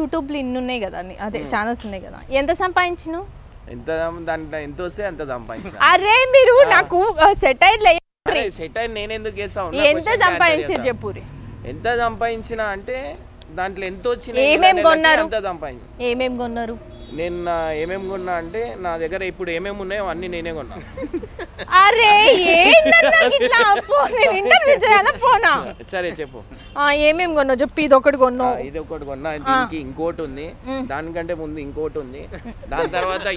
యూట్యూబ్లో ఇన్ని ఉన్నాయి కదా అదే ఛానల్స్ ఉన్నాయి కదా ఎంత సంపాదించినావు ఎంత దాంట్లో ఎంత వస్తే అంత సంపాదించా అరే మీరు నాకు సెటైర్ సెటైర్ నేను ఎందుకు చేస్తాను ఎంత సంపాదించారు చెప్పురి ఎంత సంపాదించినా అంటే దాంట్లో ఎంత వచ్చినా ఏమేం కొన్నారు అంత సంపాదించా ఏమేం కొన్నారు నేను ఏమేమి కొన్నా అంటే నా దగ్గర ఇప్పుడు ఏమేమి ఉన్నాయో అన్ని నేనే కొన్నా అరే పోనా సరే చెప్పు ఏమేమి కొన్నావు చెప్పు ఇది ఒకటి కొన్నావు ఇది ఒకటి కొన్నా దీనికి ఇంకోటి ఉంది దానికంటే ముందు ఇంకోటి ఉంది దాని తర్వాత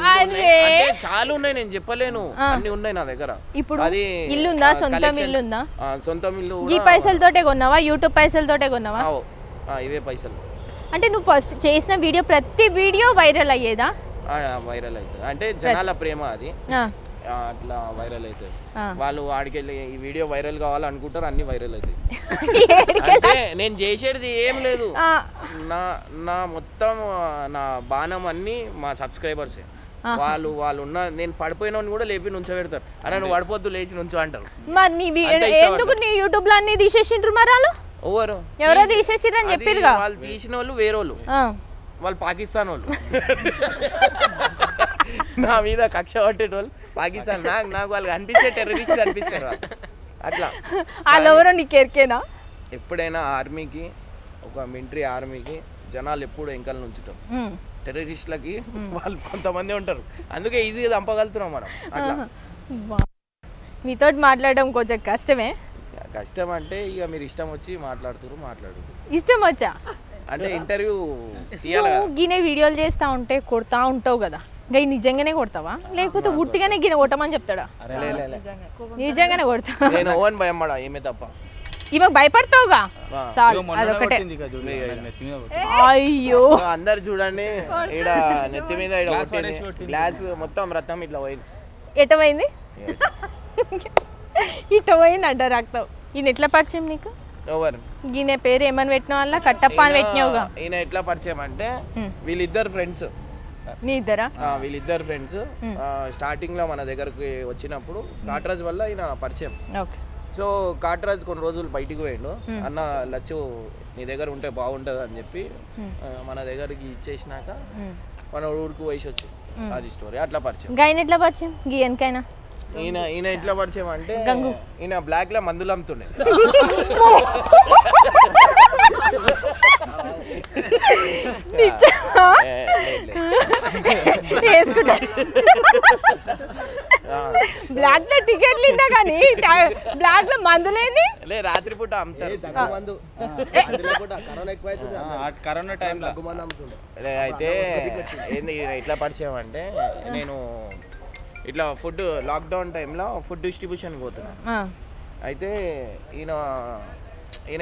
చాలా ఉన్నాయి నేను చెప్పలేను అన్ని ఉన్నాయి నా దగ్గర ఇప్పుడు అది ఇల్లుందా సొంతం ఇల్లుందా సొంతం ఇల్లు ఈ పైసలతోటే కొన్నావా యూట్యూబ్ పైసలతోటే కొన్నావా ఇవే పైసలు అంటే నువ్వు ఫస్ట్ చేసిన వీడియో ప్రతి వీడియో వైరల్ అయ్యేదా వైరల్ అవుతుంది అంటే జనాల ప్రేమ అది అట్లా వైరల్ అవుతుంది వాళ్ళు వాడికెళ్ళి ఈ వీడియో వైరల్ కావాలనుకుంటారు అన్ని వైరల్ అవుతాయి అంటే నేను చేసేది ఏం లేదు నా మొత్తం నా బాణం అన్ని మా సబ్స్క్రైబర్సే వాళ్ళు ఉన్న నేను పడిపోయిన కూడా లేపి నుంచోబెడతారు అరే నువ్వు పడిపోద్దు లేచి నుంచో అంటారు మరి ఎందుకు నీ యూట్యూబ్ లో అన్ని తీసేసిండ్రు మరి వాళ్ళు ఎవరో తీసేసిర్రు అని చెప్పిరుగా వాళ్ళు తీసిన వాళ్ళు వేరే వాళ్ళు పాకిస్తాన్ వాళ్ళు నా మీద కక్ష పట్టేటోళ్ళు పాకిస్తాన్ నాకు వాళ్ళు అనిపిస్తే టెర్రరిస్ట్ అనిపిస్తారు అట్లా వాళ్ళు ఎవరో నీకు ఎరికేనా ఎప్పుడైనా ఆర్మీకి ఒక మిలిటరీ ఆర్మీకి జనాలు ఎప్పుడు ఎంకల్ నుంచుతాం టెర్రరిస్టులకి వాళ్ళు కొంతమంది ఉంటారు అందుకే ఈజీగా చంపగలుగుతున్నాం మనం అట్లా మీతో మాట్లాడడం కొంచెం కష్టమే కష్టం అంటే ఇక మీరు ఇష్టం వచ్చి మాట్లాడు ఇష్టం వచ్చా అంటే ఇంటర్వ్యూ గినే వీడియోలు చేస్తా ఉంటే కొడతా ఉంటావు కదా గై నిజంగానే కొడతావా లేకపోతే ఉట్టిగానే గిన కొట్టమని చెప్తాడా నిజంగానే కొడతా నేను ఓన్ భయమ్మడా ఏమే తప్ప ఈమె భయపడతావుగా అదొకటే అయ్యో అందరు చూడండి ఈడ నెత్తి మీద గ్లాస్ మొత్తం రక్తం ఇట్లా పోయింది ఎటమైంది ఇట పోయిందంట రక్తం ఈయన ఎట్లా పరిచయం నీకు ఎవరు ఈయన పేరు ఏమని పెట్టిన వల్ల కట్టప్ప అని పెట్టినావుగా ఈయన ఎట్లా పరిచయం అంటే వీళ్ళిద్దరు ఫ్రెండ్స్ మీ ఇద్దరా వీళ్ళిద్దరు ఫ్రెండ్స్ స్టార్టింగ్ లో మన దగ్గరకు వచ్చినప్పుడు కాట్రాజ్ వల్ల ఈయన పరిచయం సో కాట్రాజ్ కొన్ని రోజులు బయటికి పోయిండు అన్న లచ్చు నీ దగ్గర ఉంటే బాగుంటది అని చెప్పి మన దగ్గరికి ఇచ్చేసినాక మన ఊరికి వయసు వచ్చి అది స్టోరీ అట్లా పరిచయం గైన్ ఎట్లా పరిచయం గీయనికైనా ఈయన ఎట్లా పరిచయం అంటే ఈయన బ్లాక్ లో మందులు అమ్ముతుండే బ్లాక్ లో టికెట్లు ఇన్నా కానీ బ్లాక్ లో మందులేంది రాత్రిపూట అమ్ముతారు కరోనా టైంలో అయితే ఏంది ఎట్లా పరిచయం అంటే నేను ఇట్లా ఫుడ్ లాక్డౌన్ టైంలో ఫుడ్ డిస్ట్రిబ్యూషన్ పోతున్నాను అయితే ఈయన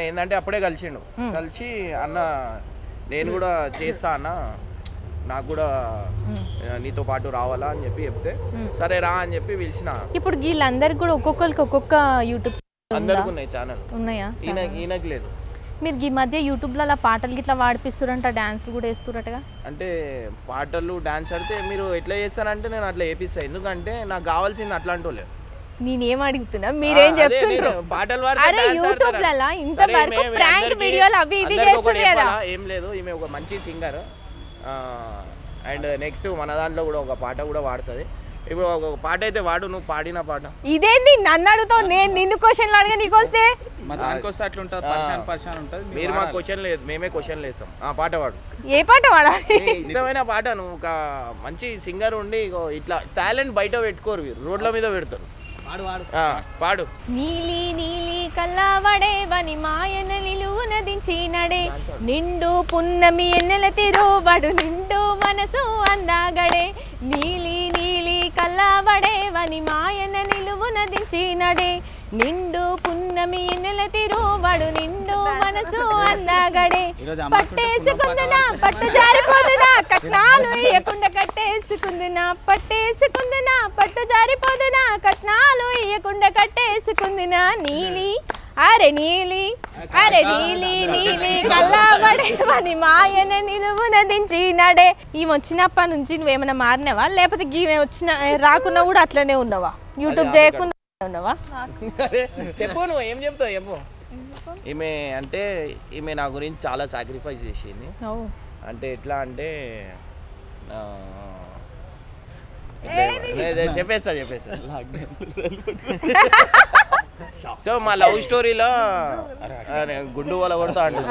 ఏంటంటే అప్పుడే కలిసిండు కలిసి అన్న నేను కూడా చేస్తా అన్న నాకు కూడా నీతో పాటు రావాలా అని చెప్పి చెప్తే సరే రా అని చెప్పి పిలిచిన ఇప్పుడు వీళ్ళందరికి కూడా ఒక్కొక్కరికి ఒక్కొక్క యూట్యూబ్ అందరికి ఉన్నాయి ఛానల్ ఉన్నాయా ఈయనకి లేదు మీరు ఈ మధ్య యూట్యూబ్లో అలా పాటలు గిట్లా వాడిపిస్తురంట డాన్స్లు కూడా వేస్తురటగా అంటే పాటలు డాన్స్ ఆడితే మీరు ఎట్లా చేస్తారంటే నేను అట్లా వేపిస్తాను ఎందుకంటే నాకు కావాల్సింది అట్లాంటి వాళ్ళు నేనేం అడుగుతున్నా మీరేం చెప్తున్నారు పాటలు అరే యూట్యూబ్ లలో ఇంతవరకు ప్రాంక్ వీడియోలు అవి ఇవి చేస్తుంది కదా ఏం లేదు ఈమె ఒక మంచి సింగర్ అండ్ నెక్స్ట్ మన దాంట్లో కూడా ఒక పాట కూడా వాడుతుంది ఇప్పుడు ఒక పాట అయితే వాడు నువ్వు పాడిన పాట ఇదేంది నన్ను అడుగుతావు నేను నిన్ను క్వశ్చన్లు అడిగా నీకు వస్తే మీరు మా క్వశ్చన్ లేదు మేమే క్వశ్చన్లు వేస్తాం ఆ పాట వాడు ఏ పాట వాడాలి ఇష్టమైన పాట నువ్వు ఒక మంచి సింగర్ ఉండి ఇట్లా టాలెంట్ బయట పెట్టుకోరు మీరు రోడ్ల మీద పెడతారు పాడు నీలి నీలి కల్లావడేవని మాయన నిలువున దించినడే నిండు పున్నమి ఎన్నెల తిరువడు నిండు మనసు అందాగడే నీలి నీలి కల్లావడేవని మాయన నిలువున దించినడే నిండు పున్నమి ఎన్నెల తిరువడు నిండు మనసు అందాగడే పట్టేసుకుందునా పట్టు జారిపోదునా కట్నాలు ఇయ్యకుండా కట్టేసుకుందునా పట్టేసుకుందునా పట్టు జారిపోదునా కట్నాలు ఇయ్యకుండా కట్టేసుకుందునా నీలి అరే నీలి నీలి కల్లాబడేవని మాయన నిలువున దించినడే ఈమె వచ్చినప్పటి నుంచి నువ్వేమైనా మారినావా లేకపోతే ఈమె వచ్చిన రాకున్నా కూడా అట్లనే ఉన్నావా యూట్యూబ్ చేయకుండా ఉన్నావా చెప్పు నువ్వు ఏం చెప్తావు చెప్పు ఈమె అంటే ఈమె నా గురించి చాలా సాక్రిఫైస్ చేసింది అంటే ఎట్లా అంటే చెప్పేస్తా సో మా లవ్ స్టోరీలో గుండు వల్ల కొడతా అంటుంది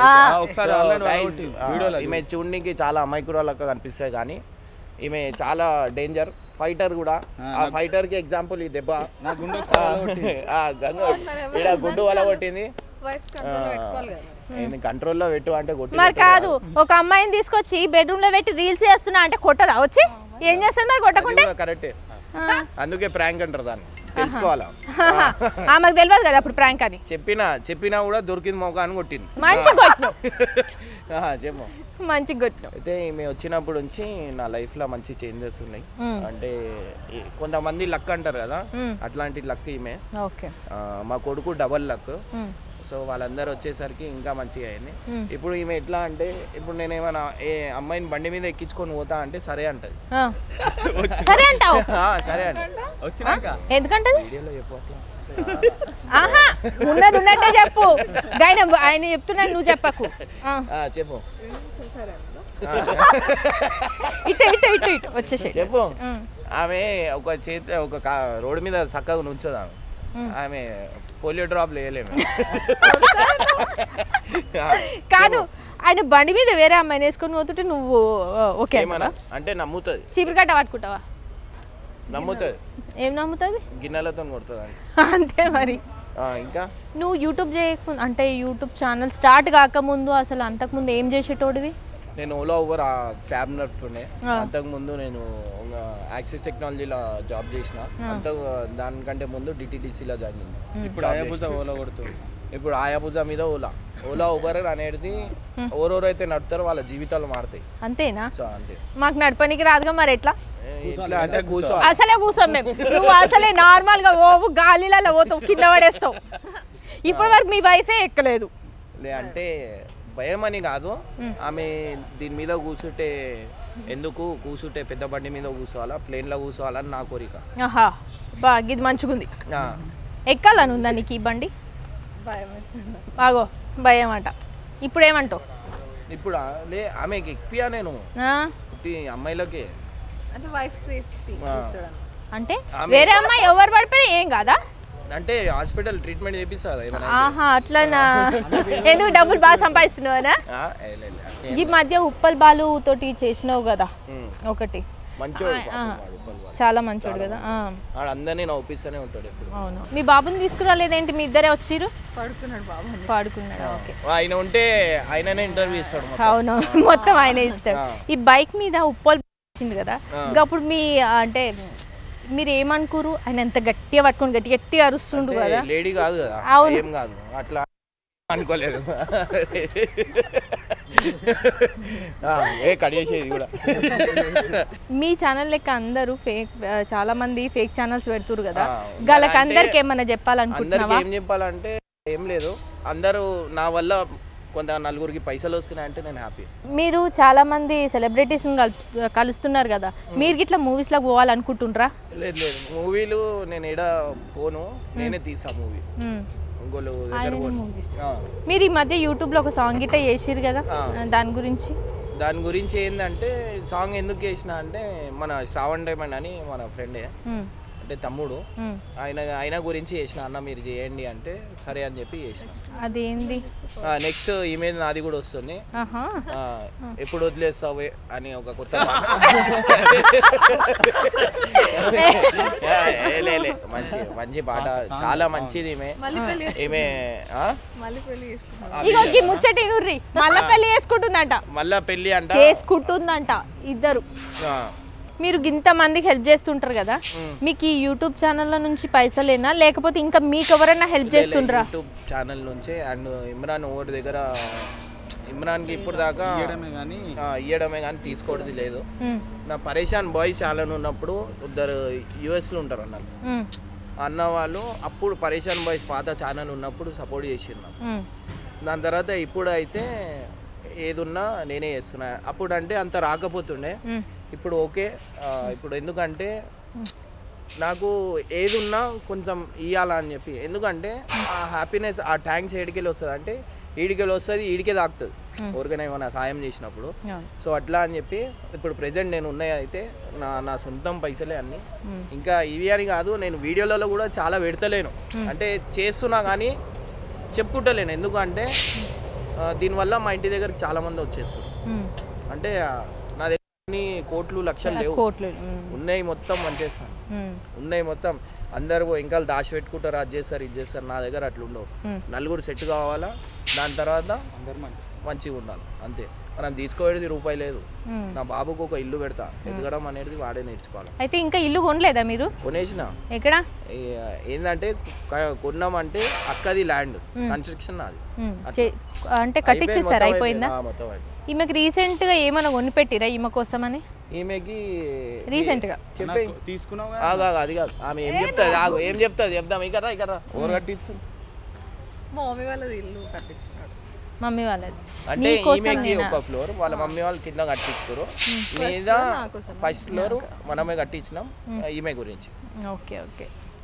ఈమె చూడడానికి చాలా అమాయకురాలక్క కనిపిస్తాయి కానీ ఈమె చాలా డేంజర్ ఫైటర్ కూడా. ఆ ఫైటర్ కి ఎగ్జాంపుల్ ఈ దెబ్బ గుండు వల్ల కొట్టింది. కంట్రోల్లో పెట్టు అంటే మరి కాదు, ఒక అమ్మాయిని తీసుకొచ్చి బెడ్రూమ్ లో పెట్టి రీల్స్ చేస్తున్నా అంటే కొట్టదా వచ్చి? ఏం చేస్తుంది మరి కొట్టకుంటే? కరెక్టే, అందుకే ప్రాంక్ అంటారు దాన్ని, తెలుసుకోవాలా. ఆమెకు తెలియదు కదా అప్పుడు ప్రాంక్ అని. చెప్పినా కూడా దొరికింది మోకాన్ని కొట్టింది. మంచి కొట్టు చెప్పు, మంచి కొట్టు. అయితే ఈమె వచ్చినప్పుడు నుంచి నా లైఫ్ లో మంచి చేంజెస్ ఉన్నాయి. అంటే కొంతమంది లక్ అంటారు కదా, అట్లాంటి లక్ ఈమె. మా కొడుకు డబల్ లక్. సో వాళ్ళందరూ వచ్చేసరికి ఇంకా మంచిగా అయింది. ఇప్పుడు ఈమె ఎట్లా అంటే, ఇప్పుడు నేను ఏమైనా ఏ అమ్మాయిని బండి మీద ఎక్కించుకొని పోతా అంటే సరే అంటది. సరే అంటావు? సరే అంట. ఎందుకంటే వీడియోలో చెప్పు అట్లా. ఆహా, ఉన్నది ఉన్నట్టే చెప్పు. ఆయన చెప్తున్నా, నువ్వు చెప్పకు. చెప్పు, ఇటు ఇటు ఇటు ఇటు వచ్చేసి చెప్పు. ఆమె ఒక రోడ్డు మీద చక్కగా నుంచోదు. ఆమె పోలియో డ్రాప్ లేయలేము. కాదు, ఆయన బండి మీద వేరే అమ్మాయిని వేసుకొని పోతుంటే నువ్వు ఓకే అంటే నమ్ముతుంది. చీపురు కట్ట పట్టుకుంటావా? నమ్ముతుంది. ఏం నమ్ముతుంది? గిన్నెలతో కొడుతుంది. అంతే మరి. ఇంకా నువ్వు యూట్యూబ్ చేయకుండా, అంటే యూట్యూబ్ ఛానల్ స్టార్ట్ కాకముందు అసలు అంతకుముందు ఏం చేసేటోడివి? నేను ఓలా ఊబర్ క్యాబ్ నడుపుతుండే. అంతకుముందు నేను యాక్సిస్ టెక్నాలజీలో జాబ్ చేసిన. దానికంటే ముందు డిటిడిసిలో జాయిన్ అయింది. ఇప్పుడు ఆయాబుజా ఓలా కొడుతుంది. ఇప్పుడు ఆయాబుజా మీద ఓలా ఊబర్ అనేది ఎవరెవరైతే నడుపుతారో వాళ్ళ జీవితాలు మారుతాయి. అంతేనా? సో అంతే. మాకు నడపనికి రాదుగా, మరి ఎట్లా? అంటే అసలే కూర్చోం మేము. నువ్వు అసలే నార్మల్ గా ఓ గాలిలలో పోతావు, కింద పడేస్తావు. ఇప్పటి వరకు మీ వైఫే ఎక్కలేదు. అంటే భయం అని కాదు, ఆమె దీని మీద కూర్చుంటే ఎందుకు కూర్చుంటే పెద్ద బండి మీద కూర్చోవాలా, ప్లేన్లో కూర్చోవాలని నా కోరిక. ఆహా, బాగా ఇది మంచిగుంది. ఎక్కాలని ఉందా నీకు ఈ బండి? బాగో భయం అంట. ఇప్పుడు ఏమంటావు? ఇప్పుడు ఆమెకి ఎక్కియా నేను అమ్మాయిలకి అంటే వేరే అమ్మాయి ఎవరు పడిపోయినా ఏం కాదా? అంటే హాస్పిటల్ ట్రీట్మెంట్ చేపిస్తా. ఆహా, అట్లనా? ఎందుకు డబ్బులు బాగా సంపాదిస్తున్నావునా? ఈ మధ్య ఉప్పల్ బాలు తోటి చేసినావు కదా ఒకటి, చాలా మంచోడు కదా. అందరినీ నవ్వుపిస్తూనే ఉంటాడు ఎప్పుడు. అవును. మీ బాబుని తీసుకురాలేదేంటి? మీ ఇద్దరే వచ్చిర్రు? పడుకున్నాడు. ఓకే. ఆయన ఉంటే ఆయననే ఇంటర్వ్యూ ఇస్తాడు. అవును, మొత్తం ఆయనే ఇస్తాడు. ఈ బైక్ మీద ఉప్పల్ వచ్చింది కదా, అప్పుడు మీ అంటే మీరు ఏమనుకోరు? ఆయన ఎంత గట్టిగా పట్టుకుని గట్టిగా అరుస్తుండు కదా. లేడీ కాదు కదా. అవును, ఏం కాదు, అట్లా అనుకోలేదు. కడిగేసేది కూడా. మీ ఛానల్ లెక్క అందరూ ఫేక్, చాలా మంది ఫేక్ ఛానల్స్ పెడుతురు కదా, వాళ్ళకి అందరికి ఏమన్నా చెప్పాలనుకుంటున్నావా? ఏం చెప్పాలంటే ఏం లేదు, అందరూ నా వల్ల కొంత నలుగురికి పైసలు వస్తున్నాయంటే నేను హ్యాపీ. మీరు చాలా మంది సెలబ్రిటీస్ కలుస్తున్నారు కదా, మీరు ఇట్లా మూవీస్ లో పోవాలనుకుంటుండ్రా? లేదు, మూవీలు నేను ఏడా పోను, నేనే తీసా మూవీ. మీరు ఈ మధ్య యూట్యూబ్ లో ఒక సాంగ్ గిట్ట చేసిరు కదా, దాని గురించి ఏంటంటే, సాంగ్ ఎందుకు చేసిన అంటే మన శ్రావణ్ డైమండ్ అని మన ఫ్రెండే, అంటే తమ్ముడు, ఆయన గురించి చేసిన. అన్న మీరు చేయండి అంటే సరే అని చెప్పి చేసిన. అదేంది? నెక్స్ట్ ఈమెయిల్ నాది కూడా వస్తుంది, ఎప్పుడు వదిలేస్తావే అని ఒక కొత్త మంచి పాట, చాలా మంచిది. ఈమె మళ్ళా పెళ్లి చేసుకుంటుందంట. మళ్ళా పెళ్లి అంట చేసుకుంటుందంట ఇద్దరు. మీరు ఇంత మందికి హెల్ప్ చేస్తుంటారు కదా, మీకు ఈ యూట్యూబ్ ఛానల్ నుంచి పైసలేనా, లేకపోతే ఇంకా మీకు ఎవరైనా హెల్ప్ చేస్తుంటారా? యూట్యూబ్ ఛానల్ నుంచే. అండ్ ఇమ్రాన్ ఓడి దగ్గర, ఇమ్రాన్కి ఇప్పుడు దాకా ఇయ్యడమే కానీ తీసుకోవడం లేదు. నా పరేషాన్ బాయ్స్ ఛానల్ ఉన్నప్పుడు ఇద్దరు యుఎస్లో ఉంటారు అన్న వాళ్ళు, అప్పుడు పరేషాన్ బాయ్స్ పాత ఛానల్ ఉన్నప్పుడు సపోర్ట్ చేసిరు. దాని తర్వాత ఇప్పుడు అయితే ఏదున్నా నేనే చేస్తున్నా. అప్పుడు అంటే అంత రాకపోతుండే, ఇప్పుడు ఓకే. ఇప్పుడు ఎందుకంటే నాకు ఏది ఉన్నా కొంచెం ఇవ్వాలా అని చెప్పి, ఎందుకంటే ఆ హ్యాపీనెస్, ఆ థ్యాంక్స్ ఎడికెళ్ళి వస్తుంది అంటే ఈడికి వస్తుంది ఈడికే తాకుతుంది ఎవరికైనా ఏమైనా సాయం చేసినప్పుడు. సో అట్లా అని చెప్పి ఇప్పుడు ప్రెసెంట్ నేను ఉన్నాయి అయితే నా సొంతం పైసలే అన్నీ. ఇంకా ఇవి అని కాదు, నేను వీడియోలలో కూడా చాలా పెడతలేను, అంటే చేస్తున్నా కానీ చెప్పుకుంటలేను. ఎందుకంటే దీనివల్ల మా ఇంటి దగ్గరికి చాలా మంది వచ్చేస్తారు. అంటే నా దగ్గర కోట్లు లక్షలు లేవు, ఉన్నాయి మొత్తం మంచేస్తాను, ఉన్నాయి మొత్తం. అందరు ఇంకా దాచి పెట్టుకుంటారు, అది చేస్తారు ఇది చేస్తారు. నా దగ్గర అట్లా ఉండవు. నలుగురు సెట్ కావాలా, దాని తర్వాత అందరు మంచిగా ఉండాలి అంతే. మనం తీసుకోవేది రూపాయి లేదు. నా బాబుకు ఒక ఇల్లు పెడతా, ఎదగడం అనేది వాడే నేర్చుకోవాలి. అయితే ఇంకా ఇల్లు కొనలేదా మీరు? కొనేసిన. ఎక్కడ? ఏంటంటే కొన్నామంటే అక్కది ల్యాండ్, కన్స్ట్రక్షన్ అది అంటే కట్టించేసారు, అయిపోయిందా? ఈమెకి రీసెంట్ గా ఏమైనా కొనిపెట్టిరా ఈమె కోసమని? ఈమెకి రీసెంట్ గా చెప్పి తీసుకున్నావు అది కాదు, ఆమె ఏం చెప్తుంది ఏం చెప్తుంది చెప్దాం. ఇక్కడ ఇక్కడ ఓవర్ కట్టిస్తుంది. మా మమ్మీ వాళ్ళది ఇల్లు కట్టిస్తున్నాడు. మమ్మీ వాళ్ళది అంటే ఈమెకి ఒక ఫ్లోర్, వాళ్ళ మమ్మీ వాళ్ళు కింద కట్టించుకోరు, మీద ఫస్ట్ ఫ్లోర్ మనమే కట్టించినాం ఈమె గురించి. Okay okay.